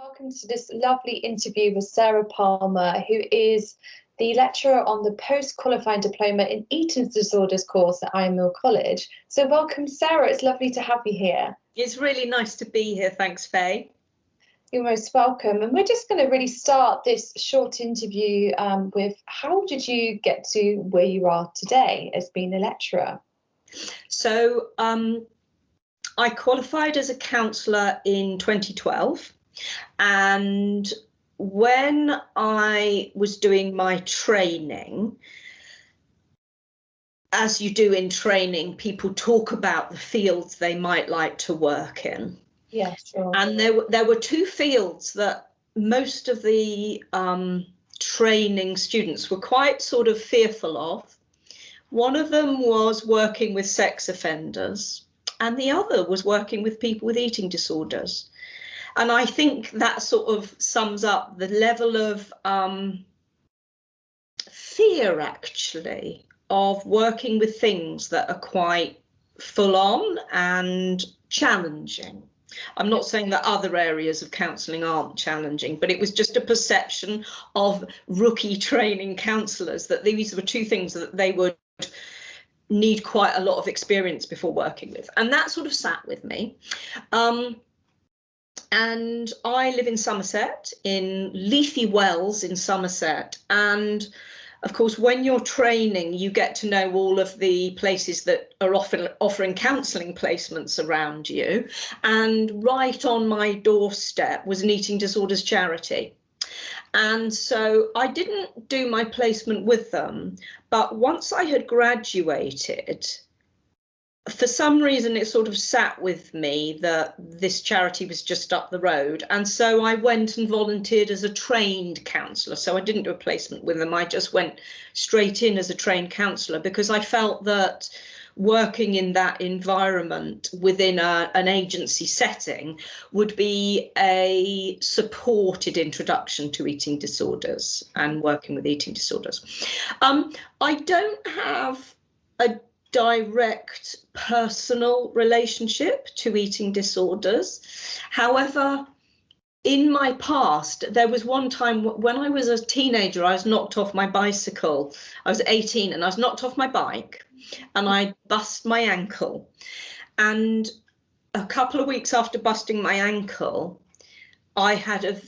Welcome to this lovely interview with Sarah Palmer, who is the lecturer on the post-qualifying diploma in eating disorders course at Iron Mill College. So welcome, Sarah. It's lovely to have you here. It's really nice to be here. Thanks, Faye. You're most welcome. And we're just going to really start this short interview with how did you get to where you are today as being a lecturer? So I qualified as a counsellor in 2012. And when I was doing my training, as you do in training, people talk about the fields they might like to work in. Yeah, sure. And there were two fields that most of the training students were quite sort of fearful of. One of them was working with sex offenders, and the other was working with people with eating disorders. And I think that sort of sums up the level of fear, actually, of working with things that are quite full on and challenging. I'm not saying that other areas of counselling aren't challenging, but it was just a perception of rookie training counsellors that these were two things that they would need quite a lot of experience before working with. And that sort of sat with me. And I live in Somerset, in Leafy Wells in Somerset. And of course, when you're training, you get to know all of the places that are offering counselling placements around you. And right on my doorstep was an eating disorders charity. And so I didn't do my placement with them. But once I had graduated, for some reason, it sort of sat with me that this charity was just up the road. And so I went and volunteered as a trained counsellor. So I didn't do a placement with them. I just went straight in as a trained counsellor because I felt that working in that environment within an agency setting would be a supported introduction to eating disorders and working with eating disorders. I don't have a direct personal relationship to eating disorders. However, in my past, there was one time when I was a teenager, I was knocked off my bicycle. I was 18 and I was knocked off my bike and I bust my ankle. And a couple of weeks after busting my ankle, I had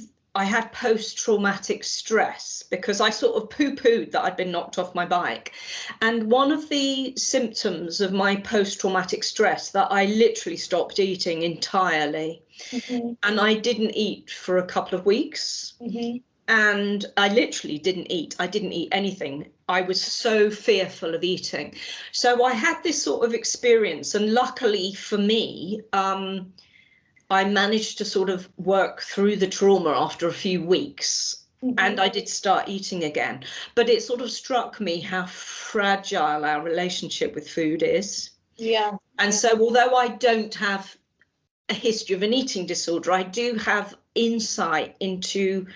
post-traumatic stress because I sort of poo-pooed that I'd been knocked off my bike. And one of the symptoms of my post-traumatic stress that I literally stopped eating entirely. Mm-hmm. And I didn't eat for a couple of weeks. Mm-hmm. And I literally didn't eat. I didn't eat anything. I was so fearful of eating. So I had this sort of experience. And luckily for me, I managed to sort of work through the trauma after a few weeks. Mm-hmm. And I did start eating again. But it sort of struck me how fragile our relationship with food is. Yeah. And so although I don't have a history of an eating disorder, I do have insight into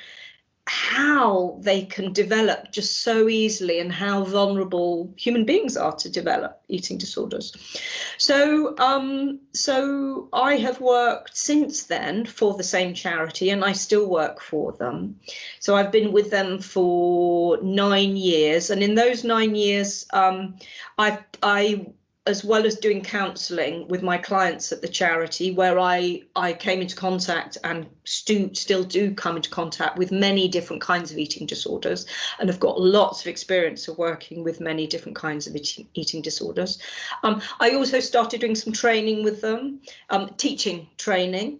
how they can develop just so easily and how vulnerable human beings are to develop eating disorders. So I have worked since then for the same charity and I still work for them. So I've been with them for 9 years, and in those 9 years I as well as doing counselling with my clients at the charity, where I came into contact and still do come into contact with many different kinds of eating disorders, and have got lots of experience of working with many different kinds of eating disorders. I also started doing some training with them, teaching training.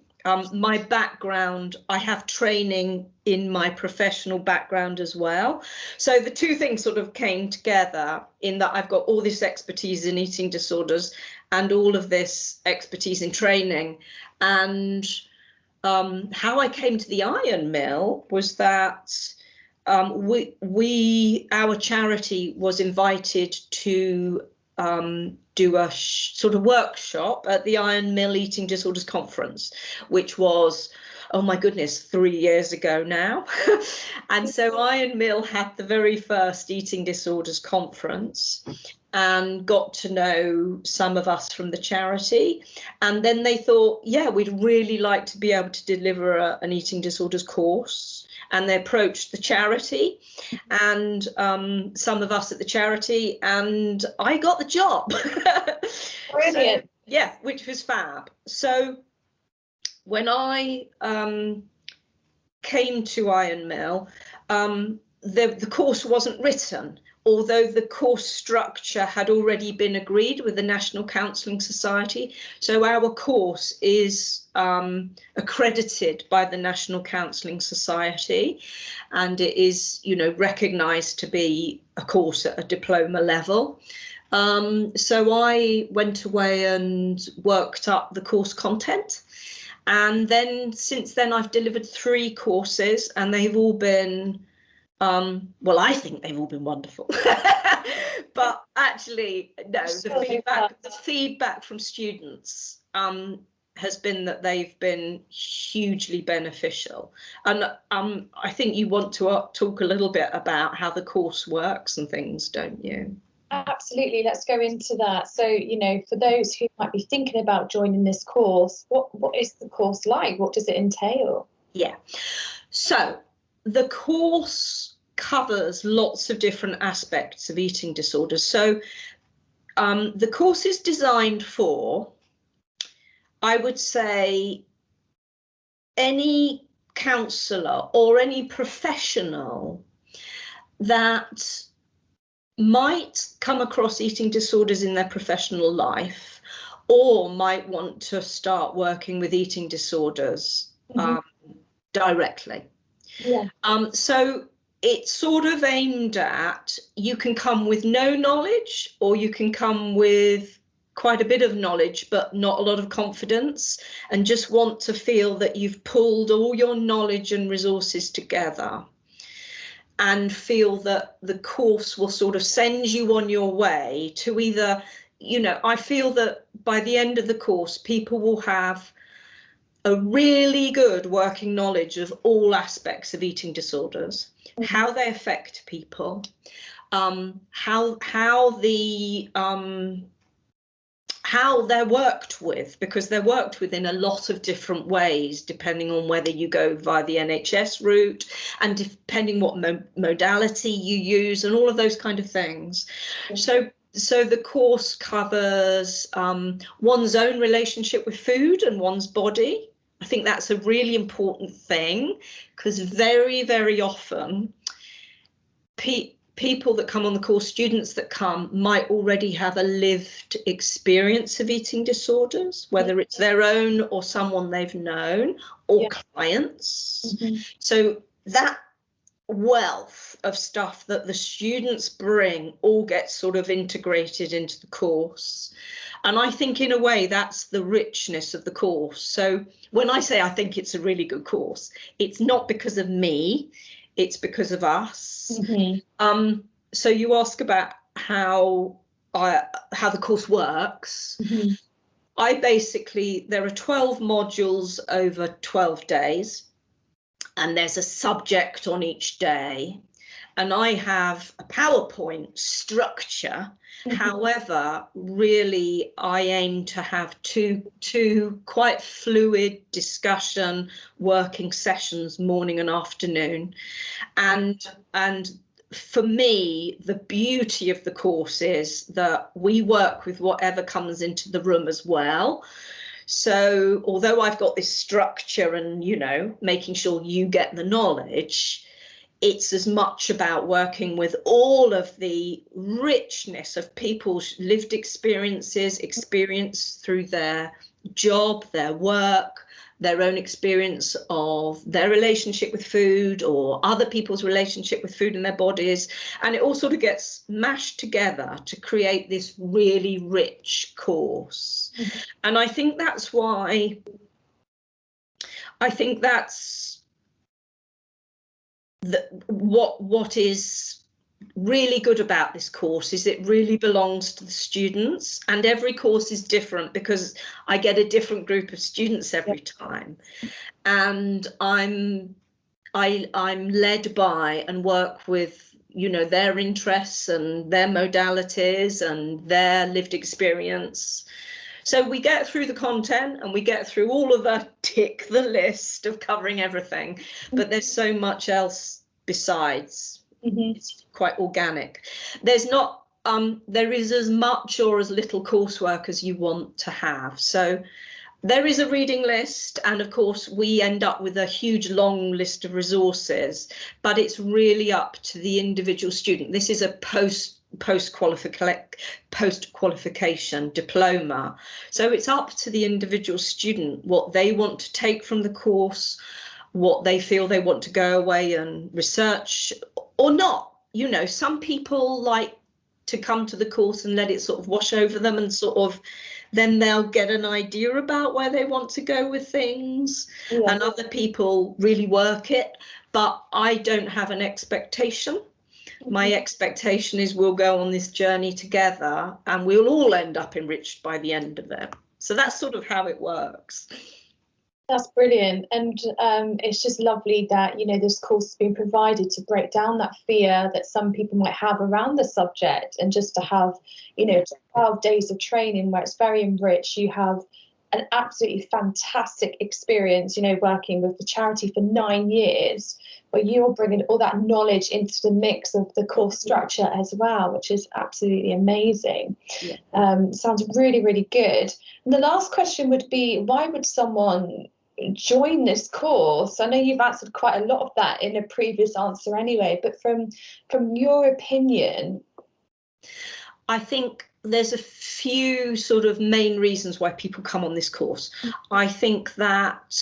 My background, I have training in my professional background as well. So the two things sort of came together in that I've got all this expertise in eating disorders and all of this expertise in training. And how I came to the Iron Mill was that our charity was invited to do a sort of workshop at the Iron Mill Eating Disorders Conference, which was, oh my goodness, 3 years ago now. And so Iron Mill had the very first Eating Disorders Conference. and got to know some of us from the charity. And then they thought, yeah, we'd really like to be able to deliver an eating disorders course. And they approached the charity and some of us at the charity, and I got the job. Brilliant. So, yeah, which was fab. So when I came to Iron Mill, the course wasn't written, although the course structure had already been agreed with the National Counselling Society. So our course is accredited by the National Counselling Society, and it is, you know, recognised to be a course at a diploma level. So I went away and worked up the course content. And then since then, I've delivered 3 courses, and they've all been, well, I think they've all been wonderful. But actually, no, the feedback from students has been that they've been hugely beneficial. And I think you want to talk a little bit about how the course works and things, don't you? Absolutely, let's go into that. So, you know, for those who might be thinking about joining this course, what is the course like? What does it entail? Yeah, so the course covers lots of different aspects of eating disorders. So the course is designed for, I would say, any counsellor or any professional that might come across eating disorders in their professional life, or might want to start working with eating disorders directly. Yeah. So it's sort of aimed at, you can come with no knowledge, or you can come with quite a bit of knowledge but not a lot of confidence, and just want to feel that you've pulled all your knowledge and resources together, and feel that the course will sort of send you on your way to either, you know, I feel that by the end of the course, people will have a really good working knowledge of all aspects of eating disorders, how they affect people, how they're worked with, because they're worked with in a lot of different ways, depending on whether you go via the NHS route and depending what modality you use and all of those kind of things. So the course covers one's own relationship with food and one's body. I think that's a really important thing, because very, very often people that come on the course, students that come, might already have a lived experience of eating disorders, whether it's their own or someone they've known, or clients. So that wealth of stuff that the students bring all gets sort of integrated into the course. And I think in a way that's the richness of the course. So when I say I think it's a really good course, it's not because of me, it's because of us. So you ask about how the course works. There are 12 modules over 12 days, and there's a subject on each day. And I have a PowerPoint structure. However, really, I aim to have two quite fluid discussion working sessions, morning and afternoon. And for me, the beauty of the course is that we work with whatever comes into the room as well. So although I've got this structure and, you know, making sure you get the knowledge, it's as much about working with all of the richness of people's lived experiences, experience through their job, their work, their own experience of their relationship with food or other people's relationship with food in their bodies. And it all sort of gets mashed together to create this really rich course. And I think that's why, what is really good about this course is it really belongs to the students, and every course is different because I get a different group of students every time, and I'm led by and work with you know, their interests and their modalities and their lived experience. So we get through the content and we get through all of the tick the list of covering everything, but there's so much else besides. It's quite organic. There's not there is as much or as little coursework as you want to have. So there is a reading list, and of course we end up with a huge long list of resources, but it's really up to the individual student. This is a post-qualification diploma, so it's up to the individual student what they want to take from the course, what they feel they want to go away and research or not. You know, some people like to come to the course and let it sort of wash over them, and sort of then they'll get an idea about where they want to go with things. And other people really work it, but I don't have an expectation. My expectation is we'll go on this journey together and we'll all end up enriched by the end of it. So that's sort of how it works. That's brilliant. And it's just lovely that, you know, this course has been provided to break down that fear that some people might have around the subject, and just to have, you know, 12 days of training where it's very enriched. You have an absolutely fantastic experience, you know, working with the charity for 9 years, where you're bringing all that knowledge into the mix of the course structure as well, which is absolutely amazing. Sounds really, really good. And the last question would be, why would someone join this course? I know you've answered quite a lot of that in a previous answer anyway, but from your opinion. I think there's a few sort of main reasons why people come on this course. I think that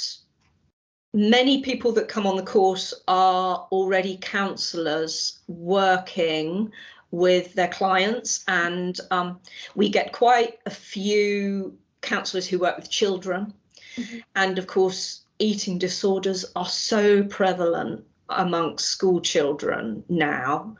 many people that come on the course are already counsellors working with their clients, and we get quite a few counsellors who work with children. And of course, eating disorders are so prevalent amongst school children now.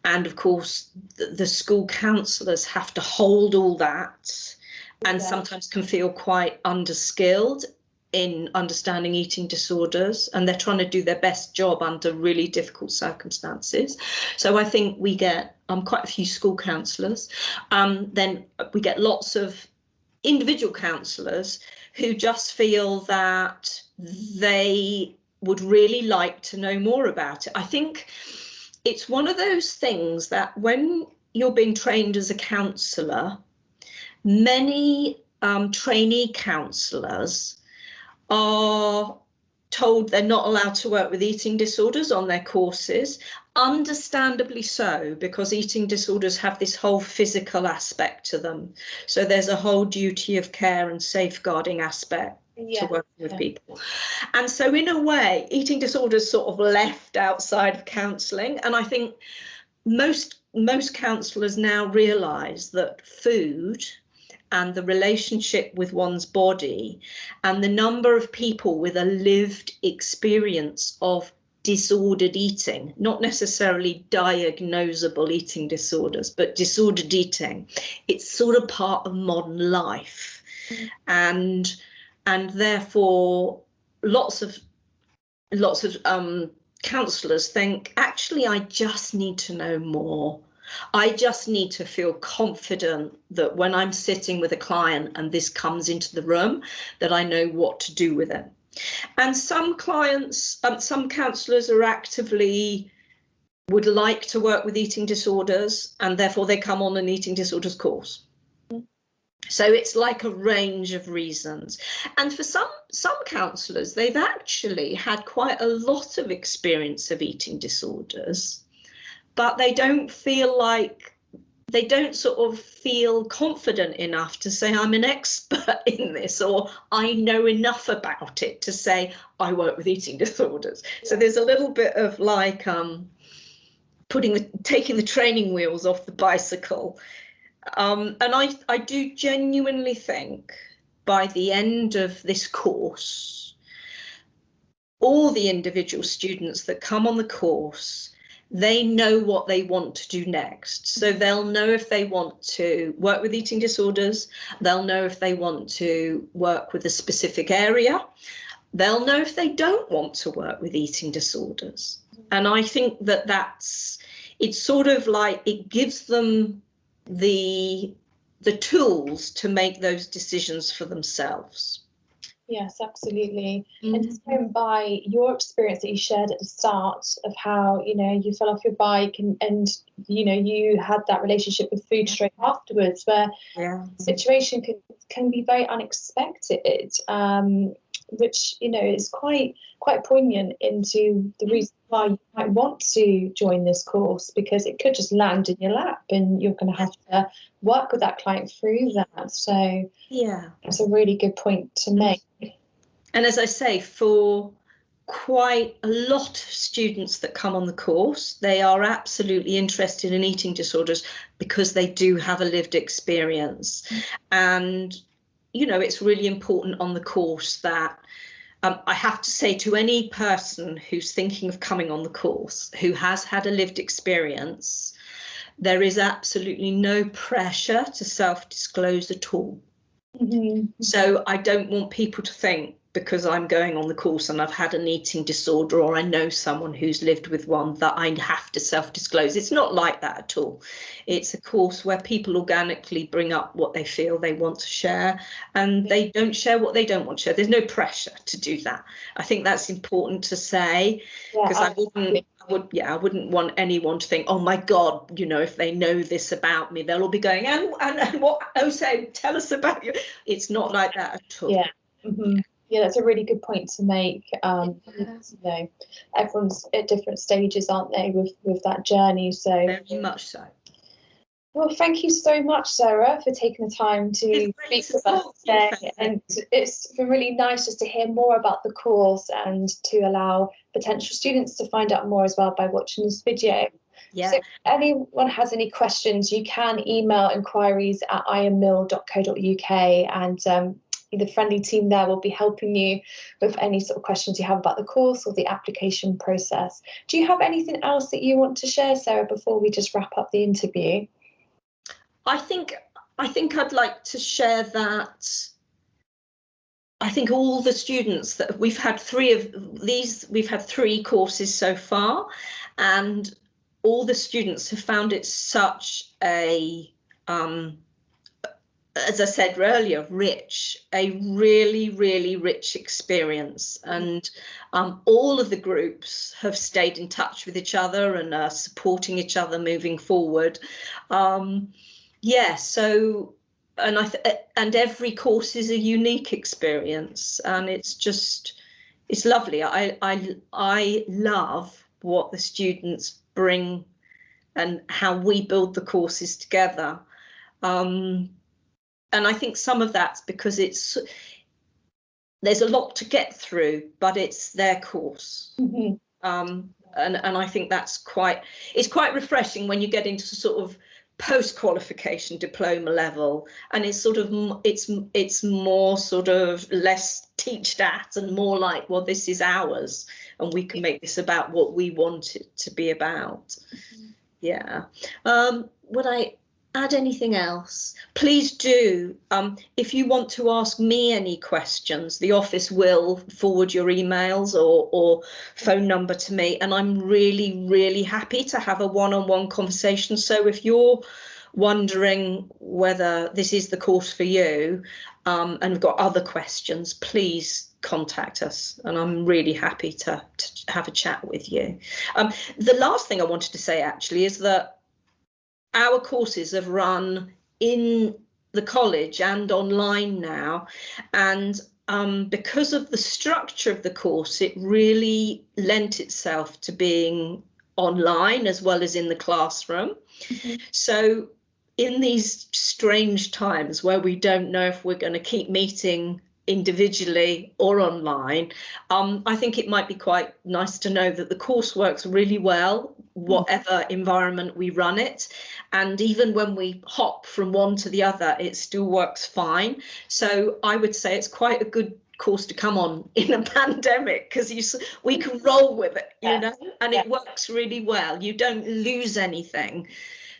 And of course, the school counsellors have to hold all that, and sometimes can feel quite underskilled in understanding eating disorders, and they're trying to do their best job under really difficult circumstances. So I think we get quite a few school counsellors. Then we get lots of individual counsellors who just feel that they would really like to know more about it. I think it's one of those things that when you're being trained as a counsellor, many trainee counsellors are told they're not allowed to work with eating disorders on their courses, understandably so, because eating disorders have this whole physical aspect to them. So there's a whole duty of care and safeguarding aspect to working with people. And so in a way, eating disorders sort of left outside of counselling. And I think most counsellors now realise that food and the relationship with one's body and the number of people with a lived experience of disordered eating, not necessarily diagnosable eating disorders, but disordered eating, it's sort of part of modern life. And therefore lots of counsellors think, actually, I just need to know more. I just need to feel confident that when I'm sitting with a client and this comes into the room, that I know what to do with it. And some clients, some counsellors are actively would like to work with eating disorders, and therefore they come on an eating disorders course. So it's like a range of reasons. And for some counsellors, they've actually had quite a lot of experience of eating disorders, but they don't sort of feel confident enough to say, I'm an expert in this, or I know enough about it to say I work with eating disorders. So there's a little bit of like taking the training wheels off the bicycle. And I do genuinely think by the end of this course, all the individual students that come on the course, they know what they want to do next. So they'll know if they want to work with eating disorders, they'll know if they want to work with a specific area, they'll know if they don't want to work with eating disorders. And I think that that's it's sort of like it gives them the tools to make those decisions for themselves. Yes, absolutely. And just going by your experience that you shared at the start of how, you fell off your bike and you had that relationship with food straight afterwards, where the situation can be very unexpected, which, is quite poignant into the reason why you might want to join this course, because it could just land in your lap and you're going to have to work with that client through that. So yeah, it's a really good point to make. And as I say, for quite a lot of students that come on the course, they are absolutely interested in eating disorders because they do have a lived experience. And, it's really important on the course that I have to say to any person who's thinking of coming on the course who has had a lived experience, there is absolutely no pressure to self-disclose at all. So I don't want people to think, because I'm going on the course and I've had an eating disorder, or I know someone who's lived with one, that I have to self-disclose. It's not like that at all. It's a course where people organically bring up what they feel they want to share, and they don't share what they don't want to share. There's no pressure to do that. I think that's important to say, because I wouldn't want anyone to think, oh my God, if they know this about me, they'll all be going, and what, so tell us about you. It's not like that at all. Yeah, that's a really good point to make. Everyone's at different stages, aren't they, with that journey? So very much so. Well, thank you so much, Sarah, for taking the time to speak with us today. And it's been really nice just to hear more about the course and to allow potential students to find out more as well by watching this video. Yeah. So if anyone has any questions, you can email inquiries@iammill.co.uk, and the friendly team there will be helping you with any sort of questions you have about the course or the application process. Do you have anything else that you want to share, Sarah, before we just wrap up the interview? I think I'd like to share that I think all the students that we've had we've had 3 courses so far, and all the students have found it such a as I said earlier, a really, really rich experience. And all of the groups have stayed in touch with each other and are supporting each other moving forward. So, and every course is a unique experience, and it's lovely. I love what the students bring and how we build the courses together. And I think some of that's because there's a lot to get through, but it's their course. And I think it's quite refreshing when you get into sort of post-qualification diploma level, and it's more sort of less teached at and more like, well, this is ours and we can make this about what we want it to be about. Yeah. Would I add anything else? Please do. If you want to ask me any questions, the office will forward your emails or phone number to me, and I'm really, really happy to have a one-on-one conversation. So if you're wondering whether this is the course for you and have got other questions, please contact us, and I'm really happy to have a chat with you. The last thing I wanted to say actually is that our courses have run in the college and online now, and because of the structure of the course, it really lent itself to being online as well as in the classroom. So in these strange times where we don't know if we're going to keep meeting individually or online, I think it might be quite nice to know that the course works really well, whatever environment we run it. And even when we hop from one to the other, it still works fine. So I would say it's quite a good course to come on in a pandemic, because we can roll with it, and it works really well. You don't lose anything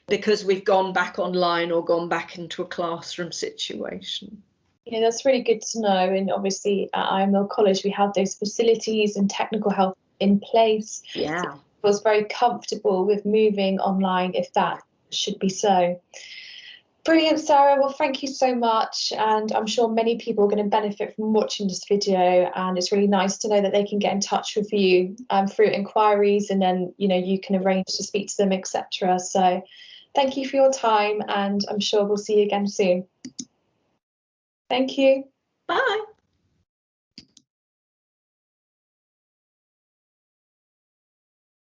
because we've gone back online or gone back into a classroom situation. Yeah, that's really good to know. And obviously at IML College, we have those facilities and technical help in place. Yeah. feels very comfortable with moving online if that should be so. Brilliant, Sarah. Well, thank you so much. And I'm sure many people are going to benefit from watching this video. And it's really nice to know that they can get in touch with you through inquiries, and then, you know, you can arrange to speak to them, etc. So thank you for your time, and I'm sure we'll see you again soon. Thank you. Bye.